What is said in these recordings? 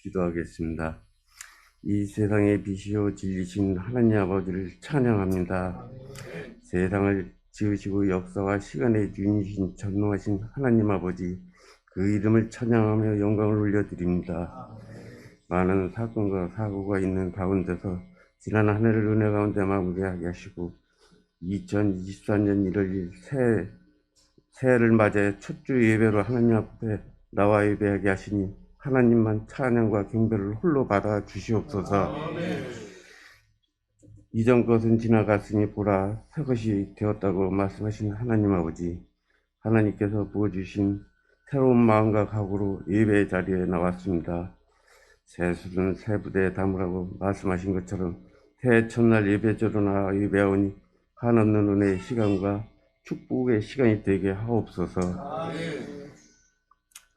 기도하겠습니다. 이 세상의 빛이요 진리신 하나님 아버지를 찬양합니다. 세상을 지으시고 역사와 시간의 주인이신 전능하신 하나님 아버지, 그 이름을 찬양하며 영광을 올려드립니다. 많은 사건과 사고가 있는 가운데서 지난 한 해를 은혜 가운데 마무리하게 하시고 2024년 1월 1일 새해를 맞이해 첫 주 예배로 하나님 앞에 나와 예배하게 하시니 하나님만 찬양과 경배를 홀로 받아 주시옵소서. 이전 것은 지나갔으니 보라 새 것이 되었다고 말씀하신 하나님 아버지, 하나님께서 부어주신 새로운 마음과 각오로 예배 자리에 나왔습니다. 새 술은 새 부대에 담으라고 말씀하신 것처럼 새해 첫날 예배자로 나와 예배하오니 한없는 은혜의 시간과 축복의 시간이 되게 하옵소서.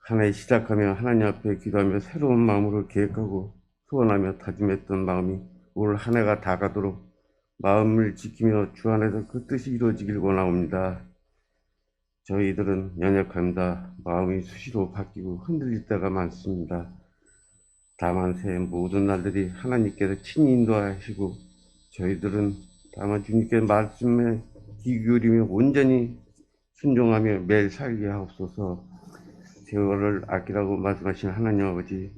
한 해 시작하며 하나님 앞에 기도하며 새로운 마음으로 계획하고 소원하며 다짐했던 마음이 올 한 해가 다가도록 마음을 지키며 주 안에서 그 뜻이 이루어지길 원하옵니다. 저희들은 연약합니다. 마음이 수시로 바뀌고 흔들릴 때가 많습니다. 다만 새해 모든 날들이 하나님께서 친히 인도하시고 저희들은 다만 주님께 말씀에 귀 기울이며 온전히 순종하며 매일 살게 하옵소서. 세월을 아끼라고 말씀하신 하나님 아버지,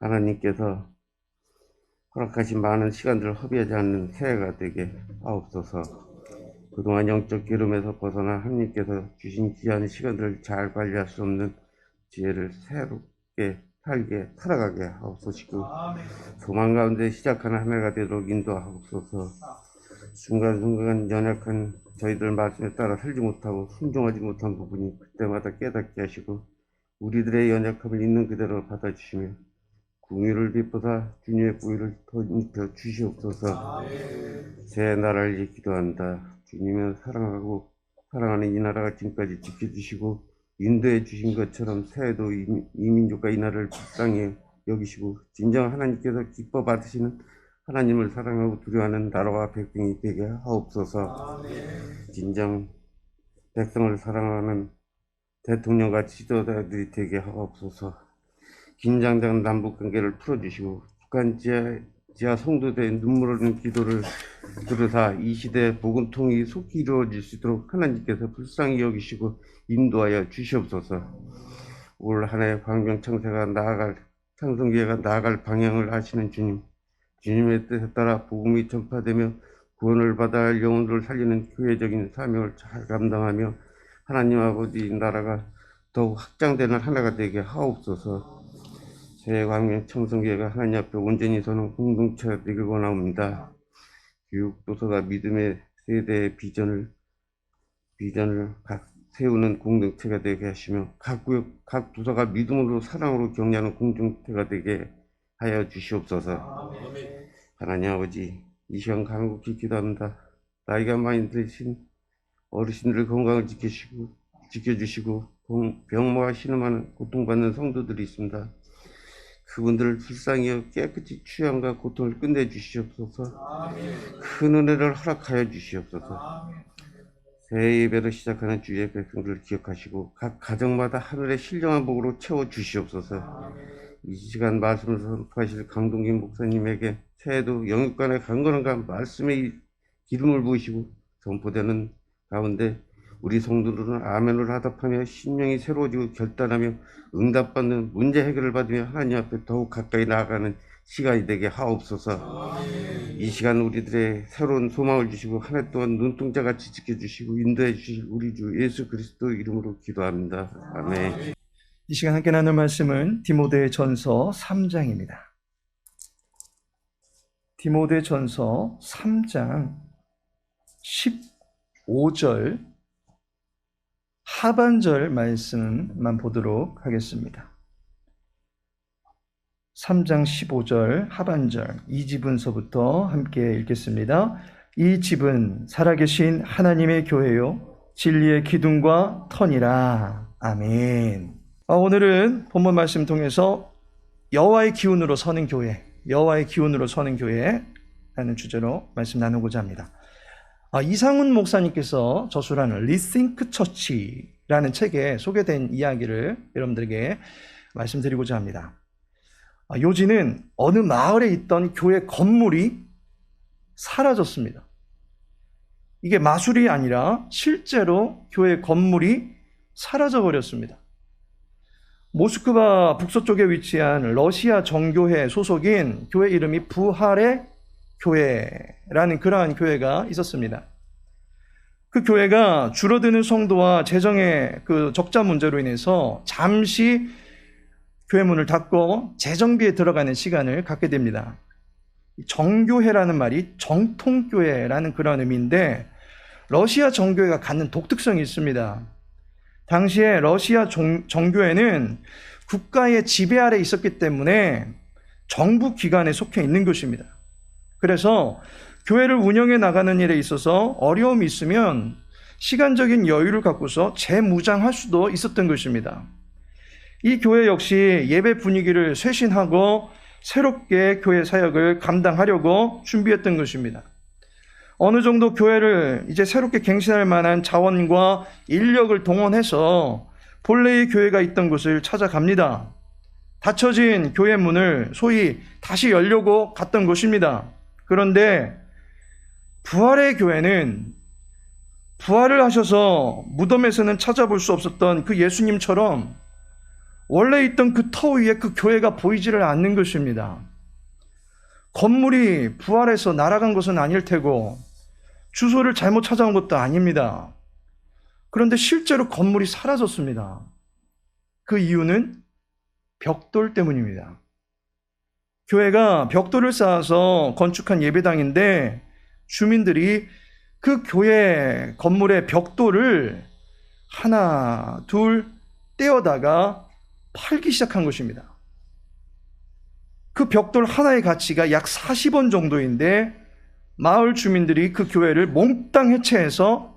하나님께서 허락하신 많은 시간들을 허비하지 않는 새해가 되게 하옵소서. 그동안 영적 기름에서 벗어나 하나님께서 주신 귀한 시간들을 잘 관리할 수 없는 지혜를 새롭게 살게 살아가게 하옵소시고 소망 가운데 시작하는 한 해가 되도록 인도하옵소서. 순간순간 연약한 저희들 말씀에 따라 살지 못하고 순종하지 못한 부분이 그때마다 깨닫게 하시고 우리들의 연약함을 있는 그대로 받아주시며 궁유를 베푸사 주님의 부위를 더 입혀 주시옵소서. 새 나라를 위해 기도한다. 주님은 사랑하고 사랑하는 이 나라가 지금까지 지켜주시고 인도해 주신 것처럼 새해도 이 민족과 이 나라를 불쌍히 여기시고 진정 하나님께서 기뻐 받으시는 하나님을 사랑하고 두려워하는 나라와 백성이 되게 하옵소서. 진정 백성을 사랑하는 대통령과 지도자들이 되게 하옵소서. 긴장된 남북관계를 풀어주시고 북한 지하 성도들의 눈물 흘리는 기도를 들으사 이 시대 복음통이 속히 이루어질 수 있도록 하나님께서 불쌍히 여기시고 인도하여 주시옵소서. 올 한 해 광명창세가 나아갈 창성기회가 나아갈 방향을 아시는 주님, 주님의 뜻에 따라 복음이 전파되며 구원을 받아야 할 영혼들을 살리는 교회적인 사명을 잘 감당하며 하나님 아버지 나라가 더욱 확장되는 하나가 되게 하옵소서. 새해 광명 청성교회가 하나님 앞에 온전히 서는 공동체가 되길 원합니다. 교육 도서가 믿음의 세대의 비전을 세우는 공동체가 되게 하시며 각 부서가 믿음으로 사랑으로 격려하는 공동체가 되게 하여 주시옵소서. 하나님 아버지, 이 시간 간곡히 기도합니다. 나이가 많이 드신 어르신들 건강을 지켜주시고 병모와 신음하는 고통받는 성도들이 있습니다. 그분들을 불쌍히 여겨 깨끗이 취함과 고통을 끝내주시옵소서. 큰 은혜를 허락하여 주시옵소서. 새해 예배로 시작하는 주의 백성들을 기억하시고 각 가정마다 하늘의 신령한 복으로 채워주시옵소서. 이 시간 말씀을 선포하실 강동긴 목사님에게 새해도 영육간의 강건함과 말씀의 기름을 부으시고 선포되는 가운데 우리 성도들은 아멘을 하답하며 심령이 새로워지고 결단하며 응답받는 문제 해결을 받으며 하나님 앞에 더욱 가까이 나아가는 시간이 되게 하옵소서. 이 시간 우리들의 새로운 소망을 주시고 한 해 동안 눈동자같이 지켜주시고 인도해 주실 우리 주 예수 그리스도 이름으로 기도합니다. 아멘. 이 시간 함께 나눌 말씀은 디모데전서 3장입니다. 디모데전서 3장 15절 하반절 말씀만 보도록 하겠습니다. 3장 15절 하반절 이 지분서부터 함께 읽겠습니다. 이 집은 살아계신 하나님의 교회요 진리의 기둥과 터니라. 아멘. 오늘은 본문 말씀 통해서 여호와의 기운으로 서는 교회, 여호와의 기운으로 서는 교회라는 주제로 말씀 나누고자 합니다. 이상훈 목사님께서 저술하는 Rethink Church라는 책에 소개된 이야기를 여러분들에게 말씀드리고자 합니다. 요지는 어느 마을에 있던 교회 건물이 사라졌습니다. 이게 마술이 아니라 실제로 교회 건물이 사라져 버렸습니다. 모스크바 북서쪽에 위치한 러시아 정교회 소속인 교회 이름이 부활의 교회라는 그러한 교회가 있었습니다. 그 교회가 줄어드는 성도와 재정의 그 적자 문제로 인해서 잠시 교회 문을 닫고 재정비에 들어가는 시간을 갖게 됩니다. 정교회라는 말이 정통교회라는 그런 의미인데 러시아 정교회가 갖는 독특성이 있습니다. 당시에 러시아 정교회는 국가의 지배 아래 있었기 때문에 정부 기관에 속해 있는 것입니다. 그래서 교회를 운영해 나가는 일에 있어서 어려움이 있으면 시간적인 여유를 갖고서 재무장할 수도 있었던 것입니다. 이 교회 역시 예배 분위기를 쇄신하고 새롭게 교회 사역을 감당하려고 준비했던 것입니다. 어느 정도 교회를 이제 새롭게 갱신할 만한 자원과 인력을 동원해서 본래의 교회가 있던 곳을 찾아갑니다. 닫혀진 교회 문을 소위 다시 열려고 갔던 것입니다. 그런데 부활의 교회는 부활을 하셔서 무덤에서는 찾아볼 수 없었던 그 예수님처럼 원래 있던 그 터 위에 그 교회가 보이지를 않는 것입니다. 건물이 부활해서 날아간 것은 아닐 테고 주소를 잘못 찾아온 것도 아닙니다. 그런데 실제로 건물이 사라졌습니다. 그 이유는 벽돌 때문입니다. 교회가 벽돌을 쌓아서 건축한 예배당인데 주민들이 그 교회 건물의 벽돌을 하나, 둘 떼어다가 팔기 시작한 것입니다. 그 벽돌 하나의 가치가 약 40원 정도인데 마을 주민들이 그 교회를 몽땅 해체해서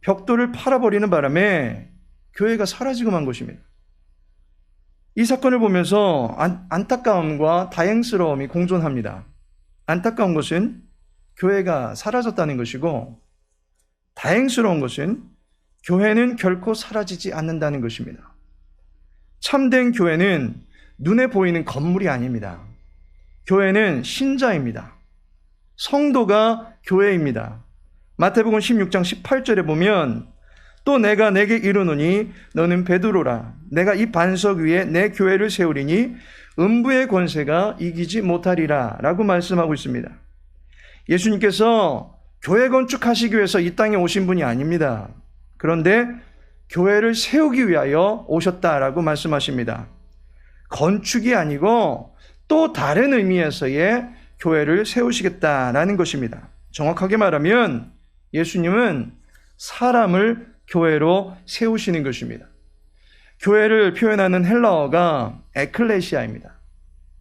벽돌을 팔아버리는 바람에 교회가 사라지고 만 것입니다. 이 사건을 보면서 안타까움과 다행스러움이 공존합니다. 안타까운 것은 교회가 사라졌다는 것이고 다행스러운 것은 교회는 결코 사라지지 않는다는 것입니다. 참된 교회는 눈에 보이는 건물이 아닙니다. 교회는 신자입니다. 성도가 교회입니다. 마태복음 16장 18절에 보면 또 내가 내게 이르노니 너는 베드로라 내가 이 반석 위에 내 교회를 세우리니 음부의 권세가 이기지 못하리라 라고 말씀하고 있습니다. 예수님께서 교회 건축하시기 위해서 이 땅에 오신 분이 아닙니다. 그런데 교회를 세우기 위하여 오셨다라고 말씀하십니다. 건축이 아니고 또 다른 의미에서의 교회를 세우시겠다라는 것입니다. 정확하게 말하면 예수님은 사람을 교회로 세우시는 것입니다. 교회를 표현하는 헬라어가 에클레시아입니다.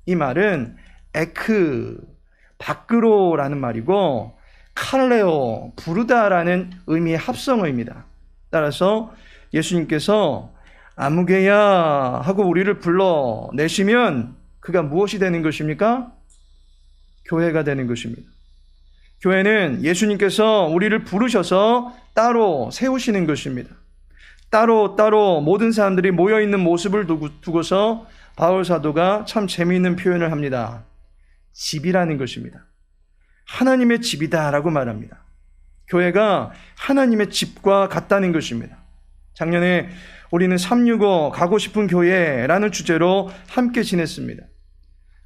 이 말은 에크, 밖으로라는 말이고 칼레오, 부르다라는 의미의 합성어입니다. 따라서 예수님께서 아무개야 하고 우리를 불러내시면 그가 무엇이 되는 것입니까? 교회가 되는 것입니다. 교회는 예수님께서 우리를 부르셔서 따로 세우시는 것입니다. 따로 모든 사람들이 모여있는 모습을 두고서 바울 사도가 참 재미있는 표현을 합니다. 집이라는 것입니다. 하나님의 집이다라고 말합니다. 교회가 하나님의 집과 같다는 것입니다. 작년에 우리는 365 가고 싶은 교회라는 주제로 함께 지냈습니다.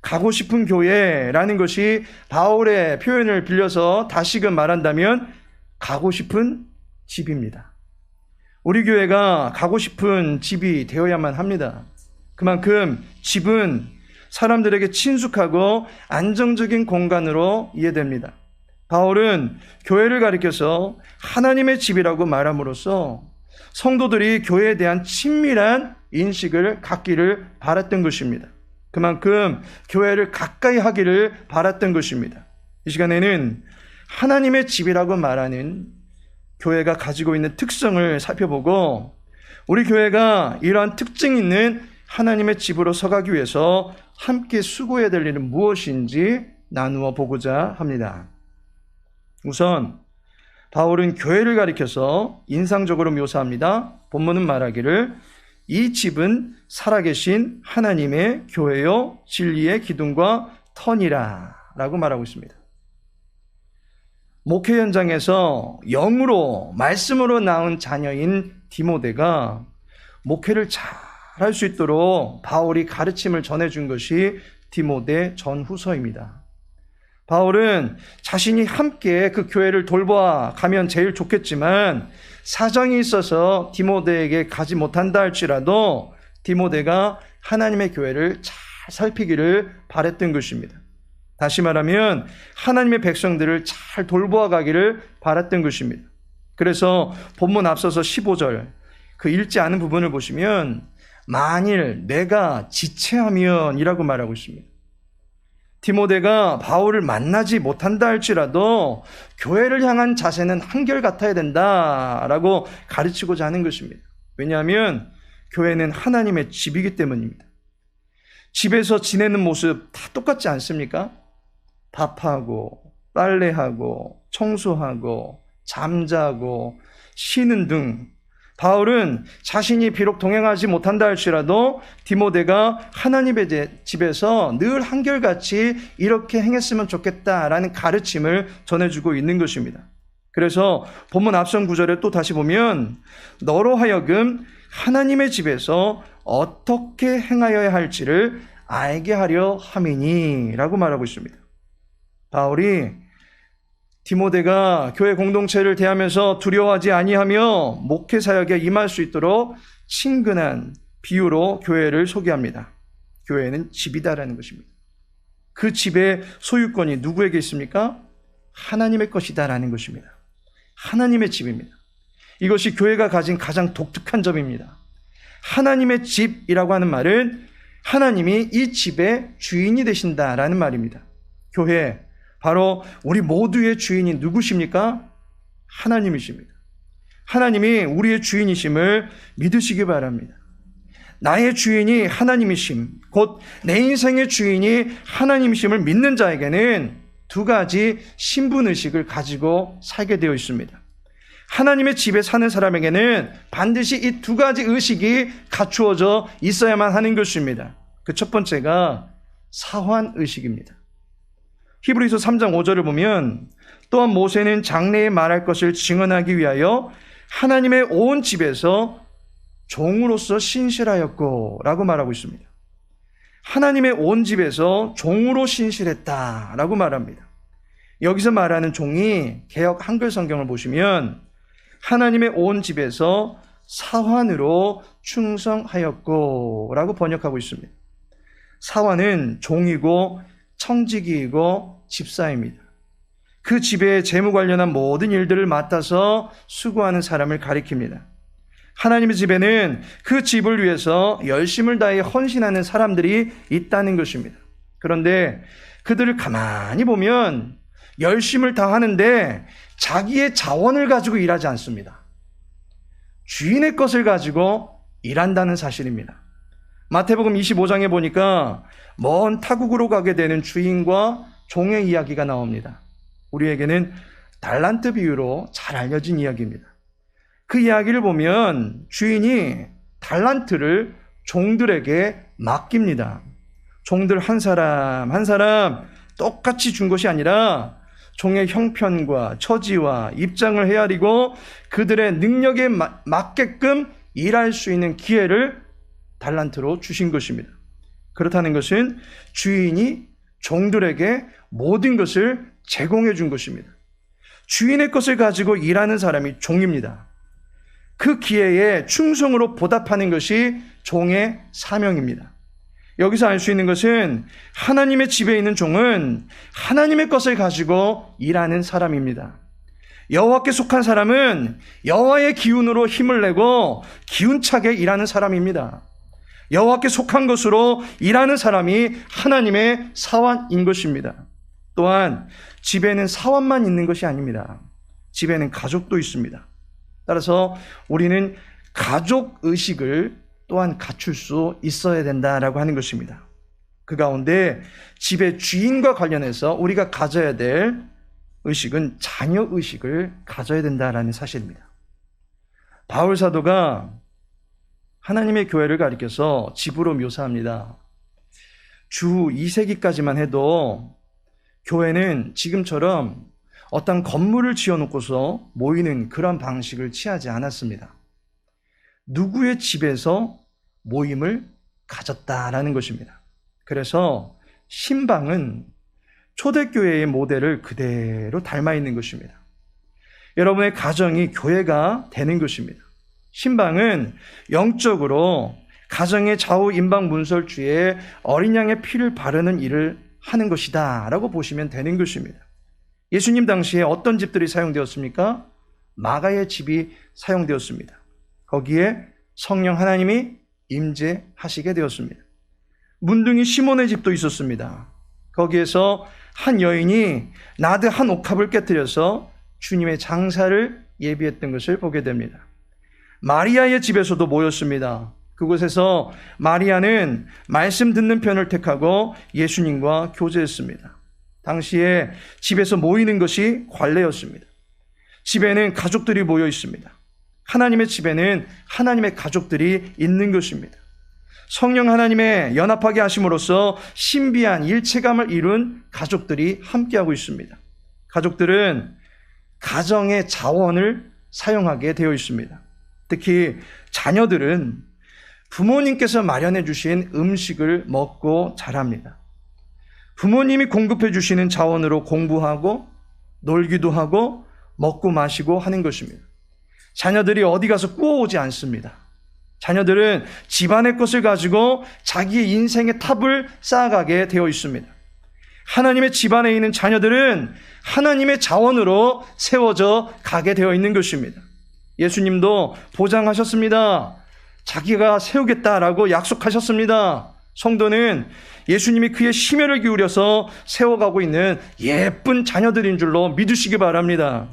가고 싶은 교회라는 것이 바울의 표현을 빌려서 다시금 말한다면 가고 싶은 집입니다. 우리 교회가 가고 싶은 집이 되어야만 합니다. 그만큼 집은 사람들에게 친숙하고 안정적인 공간으로 이해됩니다. 바울은 교회를 가리켜서 하나님의 집이라고 말함으로써 성도들이 교회에 대한 친밀한 인식을 갖기를 바랐던 것입니다. 그만큼 교회를 가까이 하기를 바랐던 것입니다. 이 시간에는 하나님의 집이라고 말하는 교회가 가지고 있는 특성을 살펴보고 우리 교회가 이러한 특징 있는 하나님의 집으로 서가기 위해서 함께 수고해야 될 일은 무엇인지 나누어 보고자 합니다. 우선 바울은 교회를 가리켜서 인상적으로 묘사합니다. 본문은 말하기를 이 집은 살아계신 하나님의 교회요 진리의 기둥과 터니라 라고 말하고 있습니다. 목회 현장에서 영으로 말씀으로 낳은 자녀인 디모데가 목회를 잘 할 수 있도록 바울이 가르침을 전해준 것이 디모데 전후서입니다. 바울은 자신이 함께 그 교회를 돌보아 가면 제일 좋겠지만 사정이 있어서 디모데에게 가지 못한다 할지라도 디모데가 하나님의 교회를 잘 살피기를 바랬던 것입니다. 다시 말하면 하나님의 백성들을 잘 돌보아 가기를 바랐던 것입니다. 그래서 본문 앞서서 15절 그 읽지 않은 부분을 보시면 만일 내가 지체하면 이라고 말하고 있습니다. 디모데가 바울을 만나지 못한다 할지라도 교회를 향한 자세는 한결같아야 된다라고 가르치고자 하는 것입니다. 왜냐하면 교회는 하나님의 집이기 때문입니다. 집에서 지내는 모습 다 똑같지 않습니까? 밥하고 빨래하고 청소하고 잠자고 쉬는 등 바울은 자신이 비록 동행하지 못한다 할지라도 디모데가 하나님의 집에서 늘 한결같이 이렇게 행했으면 좋겠다라는 가르침을 전해주고 있는 것입니다. 그래서 본문 앞선 구절에 또 다시 보면 너로 하여금 하나님의 집에서 어떻게 행하여야 할지를 알게 하려 함이니 라고 말하고 있습니다. 바울이 디모데가 교회 공동체를 대하면서 두려워하지 아니하며 목회 사역에 임할 수 있도록 친근한 비유로 교회를 소개합니다. 교회는 집이다라는 것입니다. 그 집의 소유권이 누구에게 있습니까? 하나님의 것이다라는 것입니다. 하나님의 집입니다. 이것이 교회가 가진 가장 독특한 점입니다. 하나님의 집이라고 하는 말은 하나님이 이 집의 주인이 되신다라는 말입니다. 교회, 바로 우리 모두의 주인이 누구십니까? 하나님이십니다. 하나님이 우리의 주인이심을 믿으시기 바랍니다. 나의 주인이 하나님이심, 곧 내 인생의 주인이 하나님이심을 믿는 자에게는 두 가지 신분의식을 가지고 살게 되어 있습니다. 하나님의 집에 사는 사람에게는 반드시 이 두 가지 의식이 갖추어져 있어야만 하는 것입니다. 그 첫 번째가 사환의식입니다. 히브리서 3장 5절을 보면 또한 모세는 장래에 말할 것을 증언하기 위하여 하나님의 온 집에서 종으로서 신실하였고 라고 말하고 있습니다. 하나님의 온 집에서 종으로 신실했다라고 말합니다. 여기서 말하는 종이 개역 한글 성경을 보시면 하나님의 온 집에서 사환으로 충성하였고 라고 번역하고 있습니다. 사환은 종이고 청지기이고 집사입니다. 그 집의 재무 관련한 모든 일들을 맡아서 수고하는 사람을 가리킵니다. 하나님의 집에는 그 집을 위해서 열심을 다해 헌신하는 사람들이 있다는 것입니다. 그런데 그들을 가만히 보면 열심을 다하는데 자기의 자원을 가지고 일하지 않습니다. 주인의 것을 가지고 일한다는 사실입니다. 마태복음 25장에 보니까 먼 타국으로 가게 되는 주인과 종의 이야기가 나옵니다. 우리에게는 달란트 비유로 잘 알려진 이야기입니다. 그 이야기를 보면 주인이 달란트를 종들에게 맡깁니다. 종들 한 사람 한 사람 똑같이 준 것이 아니라 종의 형편과 처지와 입장을 헤아리고 그들의 능력에 맞게끔 일할 수 있는 기회를 달란트로 주신 것입니다. 그렇다는 것은 주인이 종들에게 모든 것을 제공해 준 것입니다. 주인의 것을 가지고 일하는 사람이 종입니다. 그 기회에 충성으로 보답하는 것이 종의 사명입니다. 여기서 알 수 있는 것은 하나님의 집에 있는 종은 하나님의 것을 가지고 일하는 사람입니다. 여호와께 속한 사람은 여호와의 기운으로 힘을 내고 기운차게 일하는 사람입니다. 여호와께 속한 것으로 일하는 사람이 하나님의 사환인 것입니다. 또한 집에는 사환만 있는 것이 아닙니다. 집에는 가족도 있습니다. 따라서 우리는 가족 의식을 또한 갖출 수 있어야 된다라고 하는 것입니다. 그 가운데 집의 주인과 관련해서 우리가 가져야 될 의식은 자녀 의식을 가져야 된다라는 사실입니다. 바울 사도가 하나님의 교회를 가리켜서 집으로 묘사합니다. 주 2세기까지만 해도 교회는 지금처럼 어떤 건물을 지어놓고서 모이는 그런 방식을 취하지 않았습니다. 누구의 집에서 모임을 가졌다라는 것입니다. 그래서 신방은 초대교회의 모델을 그대로 닮아 있는 것입니다. 여러분의 가정이 교회가 되는 것입니다. 신방은 영적으로 가정의 좌우 임방 문설주에 어린 양의 피를 바르는 일을 하는 것이다 라고 보시면 되는 것입니다. 예수님 당시에 어떤 집들이 사용되었습니까? 마가의 집이 사용되었습니다. 거기에 성령 하나님이 임재하시게 되었습니다. 문둥이 시몬의 집도 있었습니다. 거기에서 한 여인이 나드 한 옥합을 깨뜨려서 주님의 장사를 예비했던 것을 보게 됩니다. 마리아의 집에서도 모였습니다. 그곳에서 마리아는 말씀 듣는 편을 택하고 예수님과 교제했습니다. 당시에 집에서 모이는 것이 관례였습니다. 집에는 가족들이 모여 있습니다. 하나님의 집에는 하나님의 가족들이 있는 것입니다. 성령 하나님의 연합하게 하심으로써 신비한 일체감을 이룬 가족들이 함께하고 있습니다. 가족들은 가정의 자원을 사용하게 되어 있습니다. 특히 자녀들은 부모님께서 마련해 주신 음식을 먹고 자랍니다. 부모님이 공급해 주시는 자원으로 공부하고 놀기도 하고 먹고 마시고 하는 것입니다. 자녀들이 어디 가서 꾸어오지 않습니다. 자녀들은 집안의 것을 가지고 자기의 인생의 탑을 쌓아가게 되어 있습니다. 하나님의 집안에 있는 자녀들은 하나님의 자원으로 세워져 가게 되어 있는 것입니다. 예수님도 보장하셨습니다. 자기가 세우겠다라고 약속하셨습니다. 성도는 예수님이 그의 심혈을 기울여서 세워가고 있는 예쁜 자녀들인 줄로 믿으시기 바랍니다.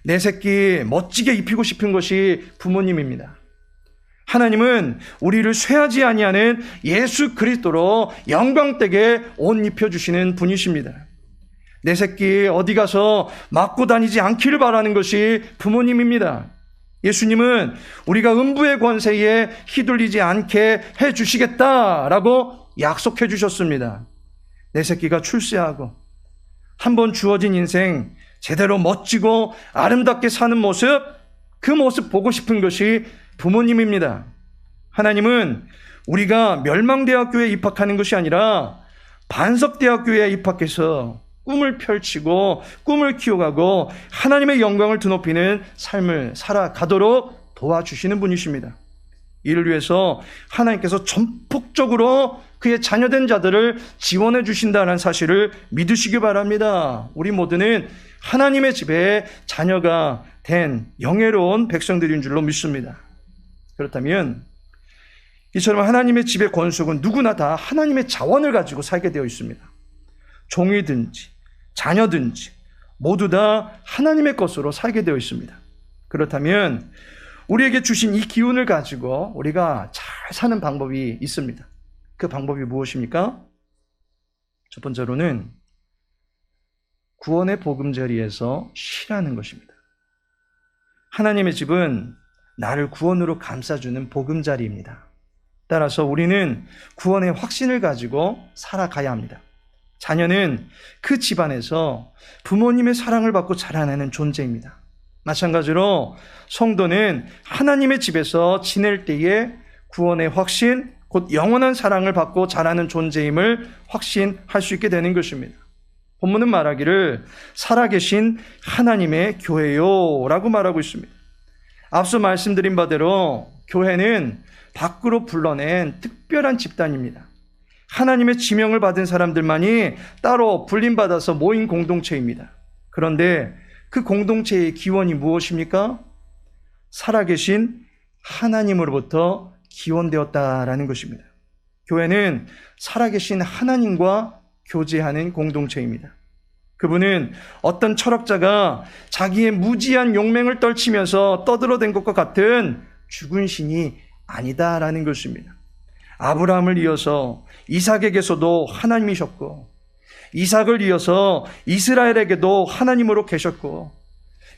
내 새끼 멋지게 입히고 싶은 것이 부모님입니다. 하나님은 우리를 쇠하지 아니하는 예수 그리스도로 영광되게 옷 입혀주시는 분이십니다. 내 새끼 어디 가서 맞고 다니지 않기를 바라는 것이 부모님입니다. 예수님은 우리가 음부의 권세에 휘둘리지 않게 해주시겠다라고 약속해 주셨습니다. 내 새끼가 출세하고 한번 주어진 인생 제대로 멋지고 아름답게 사는 모습, 그 모습 보고 싶은 것이 부모님입니다. 하나님은 우리가 멸망대학교에 입학하는 것이 아니라 반석대학교에 입학해서 꿈을 펼치고 꿈을 키워가고 하나님의 영광을 드높이는 삶을 살아가도록 도와주시는 분이십니다. 이를 위해서 하나님께서 전폭적으로 그의 자녀된 자들을 지원해 주신다는 사실을 믿으시기 바랍니다. 우리 모두는 하나님의 집에 자녀가 된 영예로운 백성들인 줄로 믿습니다. 그렇다면 이처럼 하나님의 집의 권속은 누구나 다 하나님의 자원을 가지고 살게 되어 있습니다. 종이든지 자녀든지 모두 다 하나님의 것으로 살게 되어 있습니다. 그렇다면 우리에게 주신 이 기운을 가지고 우리가 잘 사는 방법이 있습니다. 그 방법이 무엇입니까? 첫 번째로는 구원의 보금자리에서 쉬라는 것입니다. 하나님의 집은 나를 구원으로 감싸주는 보금자리입니다. 따라서 우리는 구원의 확신을 가지고 살아가야 합니다. 자녀는 그 집안에서 부모님의 사랑을 받고 자라나는 존재입니다. 마찬가지로 성도는 하나님의 집에서 지낼 때에 구원의 확신, 곧 영원한 사랑을 받고 자라는 존재임을 확신할 수 있게 되는 것입니다. 본문은 말하기를 살아계신 하나님의 교회요 라고 말하고 있습니다. 앞서 말씀드린 바대로 교회는 밖으로 불러낸 특별한 집단입니다. 하나님의 지명을 받은 사람들만이 따로 불림받아서 모인 공동체입니다. 그런데 그 공동체의 기원이 무엇입니까? 살아계신 하나님으로부터 기원되었다라는 것입니다. 교회는 살아계신 하나님과 교제하는 공동체입니다. 그분은 어떤 철학자가 자기의 무지한 용맹을 떨치면서 떠들어댄 것과 같은 죽은 신이 아니다라는 것입니다. 아브라함을 이어서 이삭에게서도 하나님이셨고, 이삭을 이어서 이스라엘에게도 하나님으로 계셨고,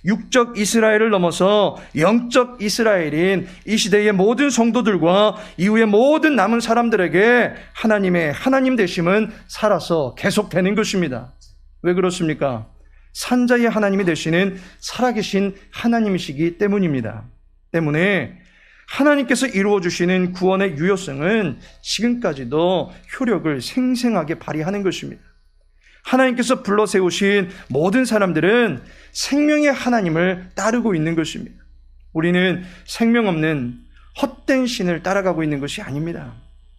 육적 이스라엘을 넘어서 영적 이스라엘인 이 시대의 모든 성도들과 이후의 모든 남은 사람들에게 하나님의 하나님 되심은 살아서 계속되는 것입니다. 왜 그렇습니까? 산자의 하나님이 되시는 살아계신 하나님이시기 때문입니다. 때문에 하나님께서 이루어주시는 구원의 유효성은 지금까지도 효력을 생생하게 발휘하는 것입니다. 하나님께서 불러 세우신 모든 사람들은 생명의 하나님을 따르고 있는 것입니다. 우리는 생명 없는 헛된 신을 따라가고 있는 것이 아닙니다.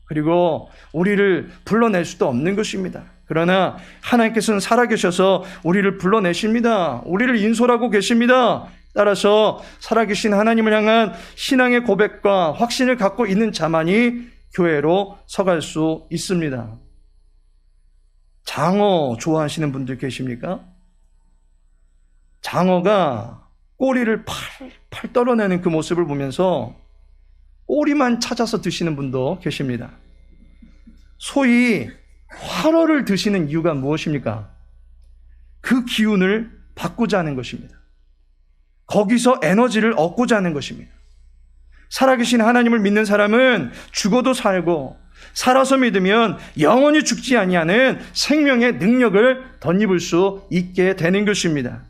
그리고 우리를 불러낼 수도 없는 것입니다. 그러나 하나님께서는 살아계셔서 우리를 불러내십니다. 우리를 인솔하고 계십니다. 따라서 살아계신 하나님을 향한 신앙의 고백과 확신을 갖고 있는 자만이 교회로 서갈 수 있습니다. 장어 좋아하시는 분들 계십니까? 장어가 꼬리를 팔 떨어내는 그 모습을 보면서 꼬리만 찾아서 드시는 분도 계십니다. 소위 활어를 드시는 이유가 무엇입니까? 그 기운을 받고자 하는 것입니다. 거기서 에너지를 얻고자 하는 것입니다. 살아계신 하나님을 믿는 사람은 죽어도 살고 살아서 믿으면 영원히 죽지 아니하는 생명의 능력을 덧입을 수 있게 되는 것입니다.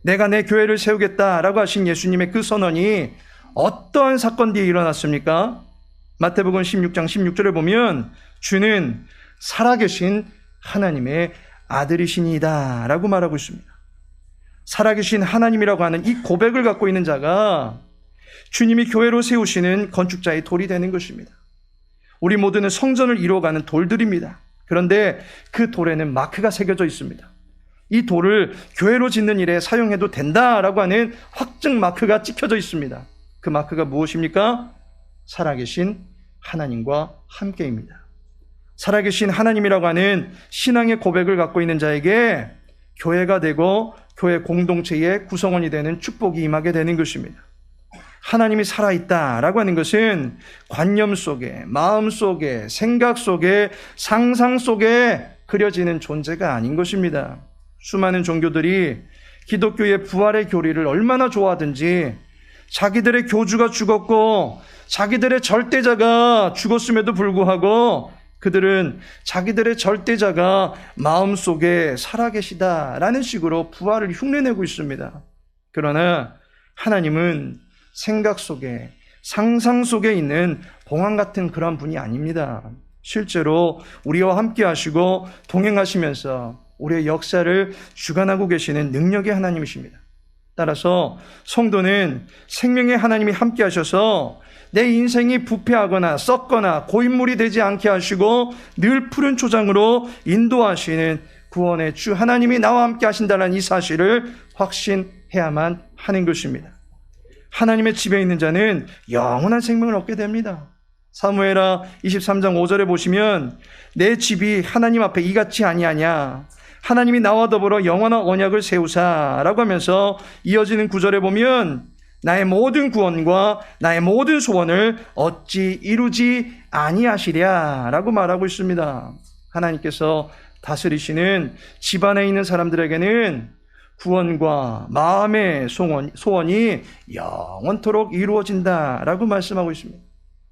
내가 내 교회를 세우겠다라고 하신 예수님의 그 선언이 어떠한 사건 뒤에 일어났습니까? 마태복음 16장 16절에 보면 주는 살아계신 하나님의 아들이시니이다 라고 말하고 있습니다. 살아계신 하나님이라고 하는 이 고백을 갖고 있는 자가 주님이 교회로 세우시는 건축자의 돌이 되는 것입니다. 우리 모두는 성전을 이루어가는 돌들입니다. 그런데 그 돌에는 마크가 새겨져 있습니다. 이 돌을 교회로 짓는 일에 사용해도 된다라고 하는 확증 마크가 찍혀져 있습니다. 그 마크가 무엇입니까? 살아계신 하나님과 함께입니다. 살아계신 하나님이라고 하는 신앙의 고백을 갖고 있는 자에게 교회가 되고 교회 공동체의 구성원이 되는 축복이 임하게 되는 것입니다. 하나님이 살아있다라고 하는 것은 관념 속에, 마음 속에, 생각 속에, 상상 속에 그려지는 존재가 아닌 것입니다. 수많은 종교들이 기독교의 부활의 교리를 얼마나 좋아하든지 자기들의 교주가 죽었고 자기들의 절대자가 죽었음에도 불구하고 그들은 자기들의 절대자가 마음속에 살아계시다라는 식으로 부활을 흉내내고 있습니다. 그러나 하나님은 생각 속에, 상상 속에 있는 봉황 같은 그런 분이 아닙니다. 실제로 우리와 함께 하시고 동행하시면서 우리의 역사를 주관하고 계시는 능력의 하나님이십니다. 따라서 성도는 생명의 하나님이 함께 하셔서 내 인생이 부패하거나 썩거나 고인물이 되지 않게 하시고 늘 푸른 초장으로 인도하시는 구원의 주 하나님이 나와 함께 하신다는 이 사실을 확신해야만 하는 것입니다. 하나님의 집에 있는 자는 영원한 생명을 얻게 됩니다. 사무엘하 23장 5절에 보시면 내 집이 하나님 앞에 이같이 아니하냐, 하나님이 나와 더불어 영원한 언약을 세우사라고 하면서 이어지는 구절에 보면 나의 모든 구원과 나의 모든 소원을 어찌 이루지 아니하시랴라고 말하고 있습니다. 하나님께서 다스리시는 집안에 있는 사람들에게는 구원과 마음의 소원이 영원토록 이루어진다라고 말씀하고 있습니다.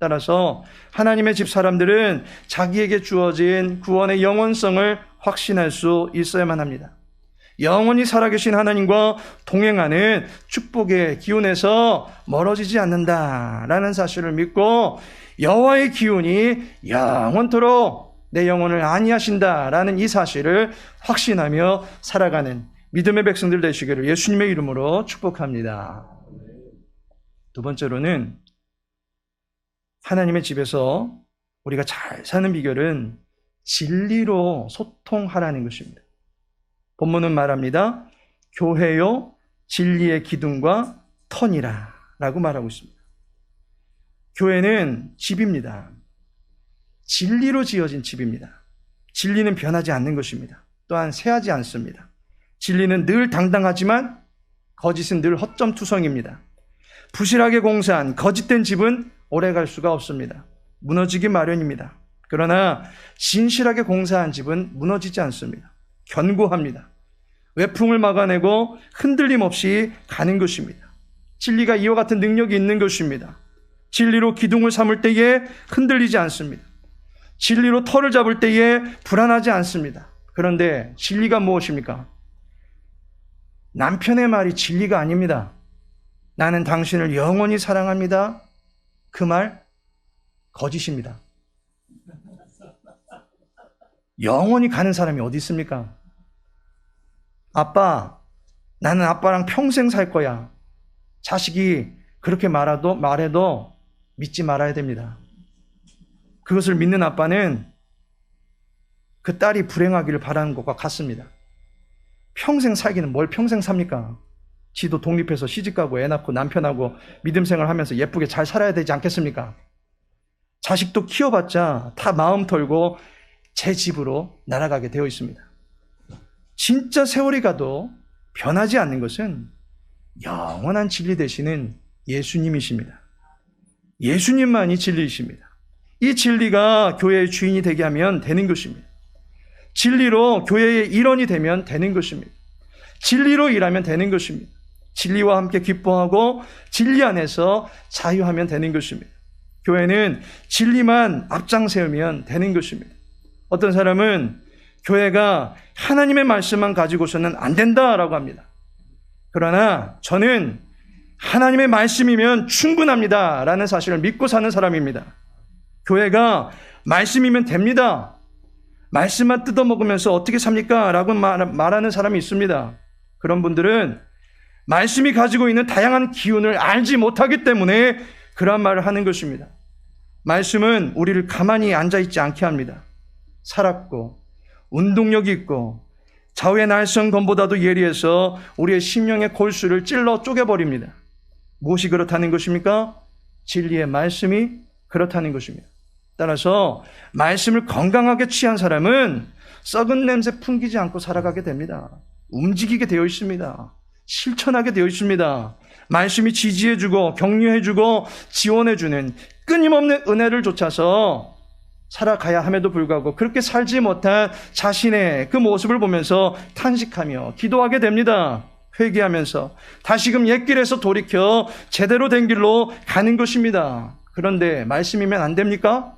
따라서 하나님의 집 사람들은 자기에게 주어진 구원의 영원성을 확신할 수 있어야만 합니다. 영원히 살아계신 하나님과 동행하는 축복의 기운에서 멀어지지 않는다라는 사실을 믿고 여호와의 기운이 영원토록 내 영혼을 안위하신다라는 이 사실을 확신하며 살아가는 믿음의 백성들 되시기를 예수님의 이름으로 축복합니다. 두 번째로는 하나님의 집에서 우리가 잘 사는 비결은 진리로 소통하라는 것입니다. 본문은 말합니다. 교회요 진리의 기둥과 터니라 라고 말하고 있습니다. 교회는 집입니다. 진리로 지어진 집입니다. 진리는 변하지 않는 것입니다. 또한 새하지 않습니다. 진리는 늘 당당하지만 거짓은 늘 허점투성입니다. 부실하게 공사한 거짓된 집은 오래갈 수가 없습니다. 무너지기 마련입니다. 그러나 진실하게 공사한 집은 무너지지 않습니다. 견고합니다. 외풍을 막아내고 흔들림 없이 가는 것입니다. 진리가 이와 같은 능력이 있는 것입니다. 진리로 기둥을 삼을 때에 흔들리지 않습니다. 진리로 터를 잡을 때에 불안하지 않습니다. 그런데 진리가 무엇입니까? 남편의 말이 진리가 아닙니다. 나는 당신을 영원히 사랑합니다. 그 말 거짓입니다. 영원히 가는 사람이 어디 있습니까? 아빠, 나는 아빠랑 평생 살 거야. 자식이 그렇게 말해도 믿지 말아야 됩니다. 그것을 믿는 아빠는 그 딸이 불행하기를 바라는 것과 같습니다. 평생 살기는 뭘 평생 삽니까? 지도 독립해서 시집가고 애 낳고 남편하고 믿음 생활하면서 예쁘게 잘 살아야 되지 않겠습니까? 자식도 키워봤자 다 마음 털고 제 집으로 날아가게 되어 있습니다. 진짜 세월이 가도 변하지 않는 것은 영원한 진리 되시는 예수님이십니다. 예수님만이 진리이십니다. 이 진리가 교회의 주인이 되게 하면 되는 것입니다. 진리로 교회의 일원이 되면 되는 것입니다. 진리로 일하면 되는 것입니다. 진리와 함께 기뻐하고 진리 안에서 자유하면 되는 것입니다. 교회는 진리만 앞장세우면 되는 것입니다. 어떤 사람은 교회가 하나님의 말씀만 가지고서는 안 된다라고 합니다. 그러나 저는 하나님의 말씀이면 충분합니다 라는 사실을 믿고 사는 사람입니다. 교회가 말씀이면 됩니다. 말씀만 뜯어먹으면서 어떻게 삽니까? 라고 말하는 사람이 있습니다. 그런 분들은 말씀이 가지고 있는 다양한 기운을 알지 못하기 때문에 그런 말을 하는 것입니다. 말씀은 우리를 가만히 앉아있지 않게 합니다. 살았고 운동력이 있고 좌우의 날성검보다도 예리해서 우리의 심령의 골수를 찔러 쪼개버립니다. 무엇이 그렇다는 것입니까? 진리의 말씀이 그렇다는 것입니다. 따라서 말씀을 건강하게 취한 사람은 썩은 냄새 풍기지 않고 살아가게 됩니다. 움직이게 되어 있습니다. 실천하게 되어 있습니다. 말씀이 지지해주고 격려해주고 지원해주는 끊임없는 은혜를 좇아서 살아가야 함에도 불구하고 그렇게 살지 못한 자신의 그 모습을 보면서 탄식하며 기도하게 됩니다. 회개하면서 다시금 옛길에서 돌이켜 제대로 된 길로 가는 것입니다. 그런데 말씀이면 안 됩니까?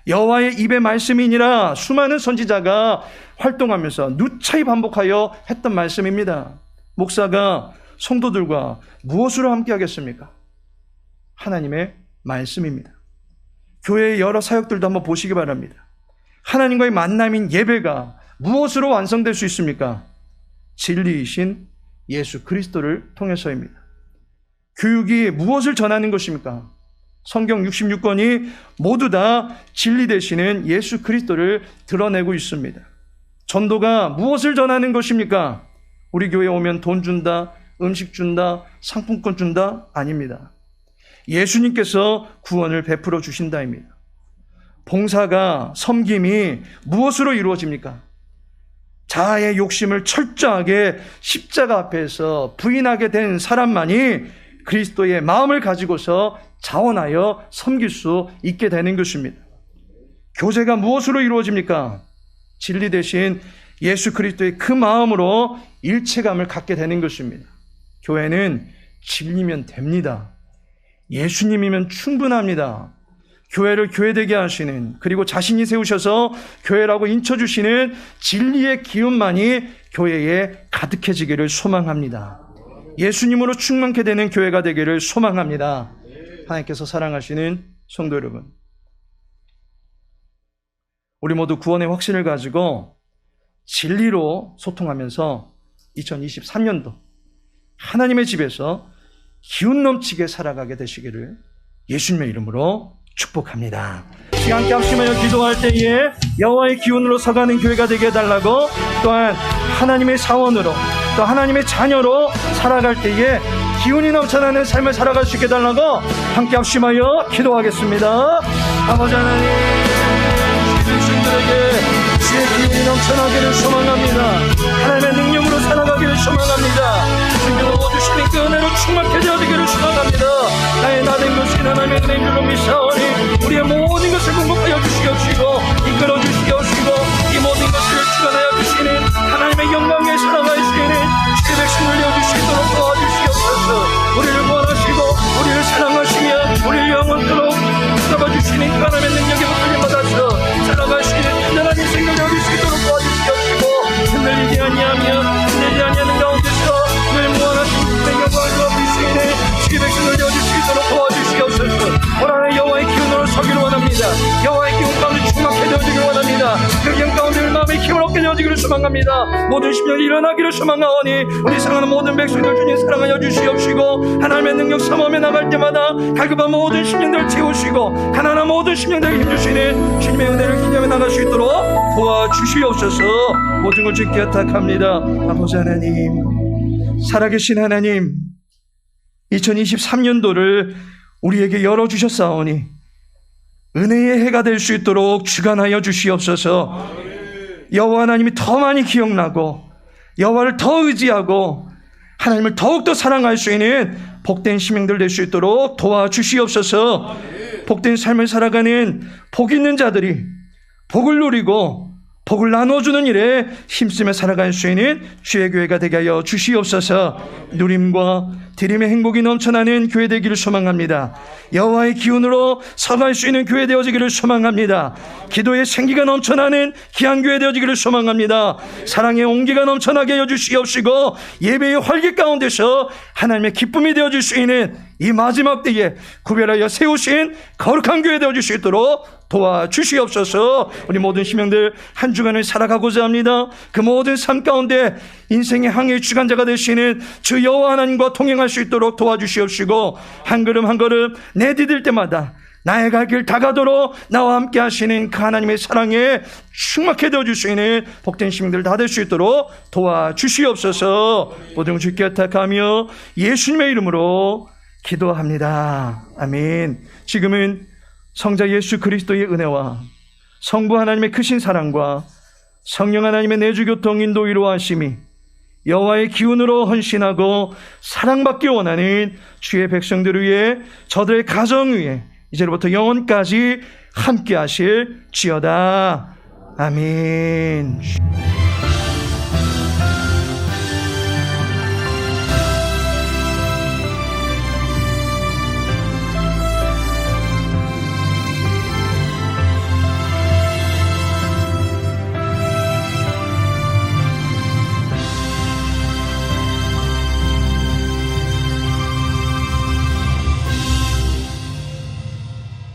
여호와의 입의 말씀이니라 수많은 선지자가 활동하면서 누차히 반복하여 했던 말씀입니다. 목사가 성도들과 무엇으로 함께 하겠습니까? 하나님의 말씀입니다. 교회의 여러 사역들도 한번 보시기 바랍니다. 하나님과의 만남인 예배가 무엇으로 완성될 수 있습니까? 진리이신 예수 그리스도를 통해서입니다. 교육이 무엇을 전하는 것입니까? 성경 66권이 모두 다 진리 되시는 예수 그리스도를 드러내고 있습니다. 전도가 무엇을 전하는 것입니까? 우리 교회에 오면 돈 준다, 음식 준다, 상품권 준다? 아닙니다. 예수님께서 구원을 베풀어 주신다입니다. 봉사가, 섬김이 무엇으로 이루어집니까? 자아의 욕심을 철저하게 십자가 앞에서 부인하게 된 사람만이 그리스도의 마음을 가지고서 자원하여 섬길 수 있게 되는 것입니다. 교제가 무엇으로 이루어집니까? 진리 대신 예수 그리스도의 그 마음으로 일체감을 갖게 되는 것입니다. 교회는 진리면 됩니다. 예수님이면 충분합니다. 교회를 교회되게 하시는, 그리고 자신이 세우셔서 교회라고 인쳐주시는 진리의 기운만이 교회에 가득해지기를 소망합니다. 예수님으로 충만케 되는 교회가 되기를 소망합니다. 하나님께서 사랑하시는 성도 여러분, 우리 모두 구원의 확신을 가지고 진리로 소통하면서 2023년도 하나님의 집에서 기운 넘치게 살아가게 되시기를 예수님의 이름으로 축복합니다. 함께 합심하여 기도할 때에 여호와의 기운으로 서가는 교회가 되게 해달라고, 또한 하나님의 사원으로 또 하나님의 자녀로 살아갈 때에 기운이 넘쳐나는 삶을 살아갈 수 있게 해달라고 함께 합심하여 기도하겠습니다. 아버지 하나님, 주신들에게 주의 기운이 넘쳐나기를 소망합니다. 하나님의 능력으로 살아가기를 소망합니다. 주님으로 주시는 그 은혜로 충만케 되어지기를 소망합니다. 나의 나된 것이 하나님의 은혜인 줄로 믿사오니 우리의 모든 것을 공급하여 주시옵시고 이끌어 주시옵시고 이 모든 것을 주관하여 주시는 하나님의 영광에 살아갈 수 있는 하나님의 능력에 붙들림 받아서 살아가시는 하나님 생명을 얻을 수 있도록 도와주시옵시고, 흔들리지 아니하며 흔들리지 아니하는 가운데서 늘 무한한 주님의 영광을 누릴 수 있는 주의 백성을 되어줄 수 있도록 도와주시옵소서. 올 한해 여호와의 기운으로 서기를 원합니다. 여호와의 기운 가운데 충만케 되어지기를 원합니다. 그 영 가운데 마음의 힘을 얻게 되어지기를 소망합니다. 모든 심령이 일어나기를 소망하오니 우리 사랑하는 모든 백성들 주님 사랑하여 주시옵시고, 하나님의 능력 삼엄에 나갈 때마다 갈급한 모든 심령들을 채우시고 가난한 모든 심령들을 힘주시는 주님의 은혜를 기념해 나갈 수 있도록 도와주시옵소서. 모든 걸 주께 부탁합니다. 아버지 하나님, 살아계신 하나님, 2023년도를 우리에게 열어주셨사오니 은혜의 해가 될 수 있도록 주관하여 주시옵소서. 여호와 하나님이 더 많이 기억나고 여호와를 더 의지하고 하나님을 더욱더 사랑할 수 있는 복된 심령들 될 수 있도록 도와주시옵소서. 복된 삶을 살아가는 복 있는 자들이 복을 누리고 복을 나눠주는 일에 힘쓰며 살아갈 수 있는 주의 교회가 되게 하여 주시옵소서. 누림과 드림의 행복이 넘쳐나는 교회 되기를 소망합니다. 여호와의 기운으로 서갈 수 있는 교회 되어지기를 소망합니다. 기도의 생기가 넘쳐나는 귀한 교회 되어지기를 소망합니다. 사랑의 온기가 넘쳐나게 하여 주시옵시고, 예배의 활기 가운데서 하나님의 기쁨이 되어질 수 있는 이 마지막 때에 구별하여 세우신 거룩한 교회 되어질 수 있도록 도와주시옵소서. 우리 모든 심령들 한 주간을 살아가고자 합니다. 그 모든 삶 가운데 인생의 항해의 주관자가 되시는 주 여호와 하나님과 통행할 수 있도록 도와주시옵시고, 한 걸음 한 걸음 내디딜 때마다 나의 갈 길 다가도록 나와 함께 하시는 그 하나님의 사랑에 충만케 되어줄 수 있는 복된 심령들 다 될 수 있도록 도와주시옵소서. 모든 주께 부탁하며 예수님의 이름으로 기도합니다. 아멘. 지금은 성자 예수 그리스도의 은혜와 성부 하나님의 크신 사랑과 성령 하나님의 내주교통 인도 위로하심이 여호와의 기운으로 헌신하고 사랑받기 원하는 주의 백성들을 위해 저들의 가정 위에 이제로부터 영원까지 함께 하실 지어다. 아멘.